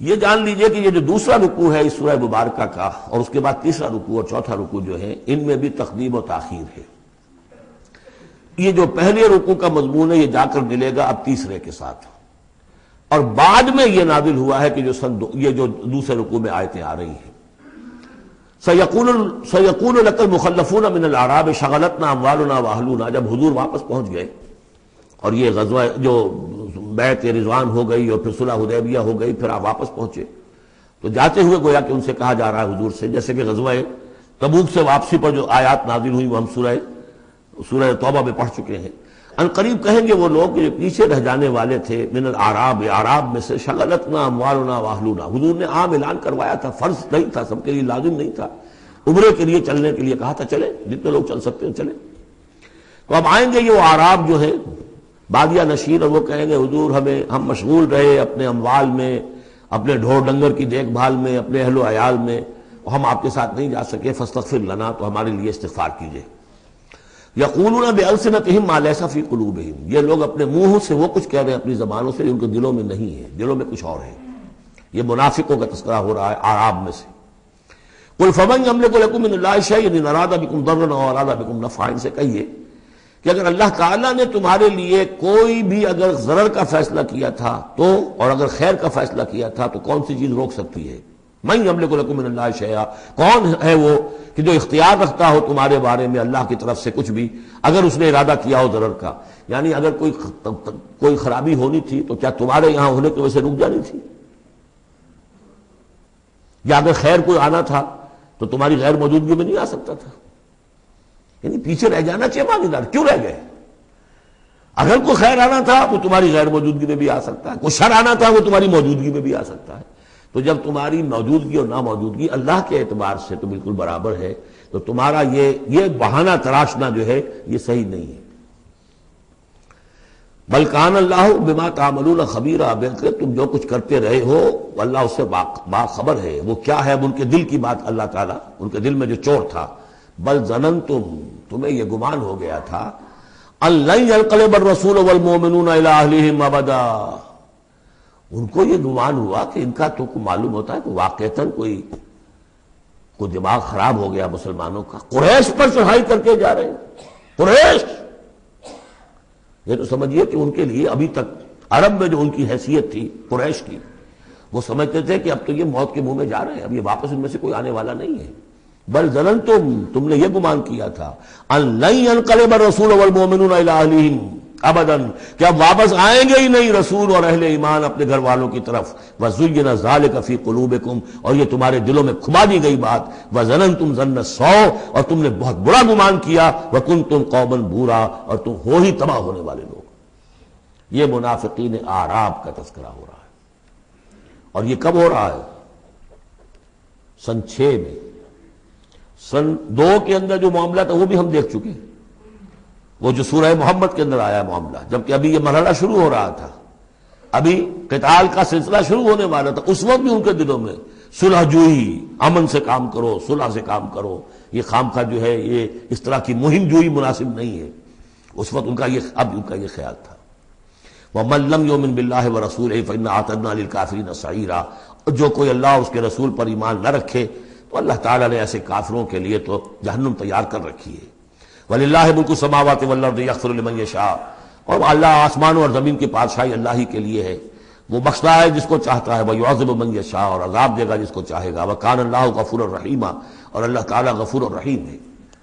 یہ جان لیجئے کہ یہ جو دوسرا رکوع ہے اس سورہ مبارکہ کا، اور اس کے بعد تیسرا رکوع اور چوتھا رکوع جو ہے، ان میں بھی تقدیم و تاخیر ہے۔ یہ جو پہلے رکوع کا مضمون ہے یہ جا کر ملے گا اب تیسرے کے ساتھ، اور بعد میں یہ نازل ہوا ہے کہ یہ جو دوسرے رکوع میں آیتیں آ رہی ہیں۔ سَيَقُولُ لَكَ الْمُخَلَّفُونَ مِنَ الْأَعْرَابِ شَغَلَتْنَا أَمْوَالُنَا وَأَهْلُونَا، جب حضور واپس پہنچ گئے اور یہ غزوہ جو بیعت رضوان ہو گئی اور پھر صلح حدیبیہ ہو گئی، پھر آپ واپس پہنچے تو جاتے ہوئے گویا کہ ان سے کہا جا رہا ہے حضور سے، جیسے کہ غزوہ تبوک سے واپسی پر جو آیات نازل ہوئی وہ ہم سورہ توبہ میں پڑھ چکے ہیں۔ ان قریب کہیں گے وہ لوگ جو پیچھے رہ جانے والے تھے، من الاعراب، اعراب میں سے، شغلتنا اموالنا واہلونا، حضور نے عام اعلان کروایا تھا، فرض نہیں تھا، سب کے لیے لازم نہیں تھا، عمرے کے لیے چلنے کے لیے کہا تھا چلیں، جتنے لوگ چل سکتے ہیں چلیں۔ تو اب آئیں گے یہ وہ اعراب جو ہیں بادیہ نشین، اور وہ کہیں گے حضور ہم مشغول رہے اپنے اموال میں، اپنے ڈھور ڈنگر کی دیکھ بھال میں، اپنے اہل و عیال میں، ہم آپ کے ساتھ نہیں جا سکے، فاستغفر لنا، تو ہمارے لیے استغفار کیجئے۔ یقولون بألسنتہم ما لیس فی قلوبہم، یہ لوگ اپنے منہوں سے وہ کچھ کہہ رہے ہیں اپنی زبانوں سے، ان کے دلوں میں نہیں ہے، دلوں میں کچھ اور ہے۔ یہ منافقوں کا تذکرہ ہو رہا ہے اعراب میں سے۔ قل فمن یملک لکم من اللہ شیئا ان اراد بکم ضرا او اراد بکم نفعا، ان سے کہیے کہ اگر اللہ تعالیٰ نے تمہارے لیے کوئی بھی اگر ضرر کا فیصلہ کیا تھا تو، اور اگر خیر کا فیصلہ کیا تھا تو کون سی چیز روک سکتی ہے؟ من یملک لکم من اللہ شیئا، کون ہے وہ کہ جو اختیار رکھتا ہو تمہارے بارے میں اللہ کی طرف سے کچھ بھی، اگر اس نے ارادہ کیا ہو ضرر کا، یعنی اگر کوئی خرابی ہونی تھی تو کیا تمہارے یہاں ہونے کی وجہ سے رک جانی تھی؟ یا اگر خیر کوئی آنا تھا تو تمہاری غیر موجودگی میں نہیں آ سکتا تھا؟ یعنی پیچھے رہ جانا چاہیے ماندار، کیوں رہ گئے؟ اگر کوئی خیر آنا تھا تو تمہاری غیر موجودگی میں بھی آ سکتا ہے، کوئی شر آنا تھا وہ تمہاری موجودگی میں بھی آ سکتا ہے۔ تو جب تمہاری موجودگی اور ناموجودگی اللہ کے اعتبار سے تو بالکل برابر ہے، تو تمہارا یہ بہانہ تراشنا جو ہے یہ صحیح نہیں ہے۔ بل کان اللہ بما تعملون خبیرا، بلکہ تم جو کچھ کرتے رہے ہو اللہ اس سے باخبر ہے۔ وہ کیا ہے؟ اب ان کے دل کی بات اللہ تعالیٰ، ان کے دل میں جو چور تھا، بل ظننتم، تمہیں یہ گمان ہو گیا تھا، ان لن ينقلب الرسول والمؤمنون الى اہلہم ابدا، ان کو یہ گمان ہوا کہ ان کا تو معلوم ہوتا ہے کہ واقعتاً کوئی دماغ خراب ہو گیا مسلمانوں کا، قریش پر چڑھائی کر کے جا رہے ہیں، قریش، یہ تو سمجھیے کہ ان کے لیے ابھی تک عرب میں جو ان کی حیثیت تھی قریش کی، وہ سمجھتے تھے کہ اب تو یہ موت کے منہ میں جا رہے ہیں، اب یہ واپس ان میں سے کوئی آنے والا نہیں ہے۔ بل ظننتم، تم نے یہ گمان کیا تھا، ان لن ينقلب الرسول والمؤمنون الى اہلہم ابدا، کہ اب واپس آئیں گے ہی نہیں رسول اور اہل ایمان اپنے گھر والوں کی طرف۔ وَزُيِّنَ ذَلِكَ فِي قُلُوبِكُمْ، اور یہ تمہارے دلوں میں کھما دی گئی بات، وَظَنَنْتُمْ ظَنَّ السَّوْءِ، اور تم نے بہت برا گمان کیا، وَكُنْتُمْ قَوْمًا بُورًا، اور تم ہو ہی تباہ ہونے والے لوگ۔ یہ منافقین اعراب کا تذکرہ ہو رہا ہے، اور یہ کب ہو رہا ہے؟ سن 6 میں۔ سن 2 کے اندر جو معاملہ تھا وہ بھی ہم دیکھ چکے ہیں، وہ جو سورہ محمد کے اندر آیا معاملہ، جبکہ ابھی یہ مرحلہ شروع ہو رہا تھا، ابھی قتال کا سلسلہ شروع ہونے والا تھا، اس وقت بھی ان کے دلوں میں صلح جوئی، امن سے کام کرو، صلح سے کام کرو، یہ خامخواہ جو ہے یہ اس طرح کی مہم جوئی مناسب نہیں ہے، اس وقت ان کا یہ خیال تھا۔ وَمَن لَّمْ يُؤْمِن بِاللَّهِ وَرَسُولِهِ فَإِنَّا أَعْتَدْنَا لِلْكَافِرِينَ سَعِيرًا، جو کوئی اللہ اور اس کے رسول پر ایمان نہ رکھے تو اللہ تعالیٰ نے ایسے کافروں کے لیے تو جہنم تیار کر رکھی ہے۔ وَلِلَّهِ مُلْكُ السَّمَاوَاتِ وَالْأَرْضِ يَغْفِرُ لِمَن يَشَاءُ، اور اللہ آسمانوں اور زمین کی بادشاہی اللہ ہی کے لیے ہے، وہ بخشتا ہے جس کو چاہتا ہے، وَيُعَذِّبُ مَن يَشَاءُ، اور عذاب دے گا جس کو چاہے گا، وَكَانَ اللَّهُ غَفُورًا رَحِيمًا، اور اللہ تعالیٰ غفور الرحیم ہے۔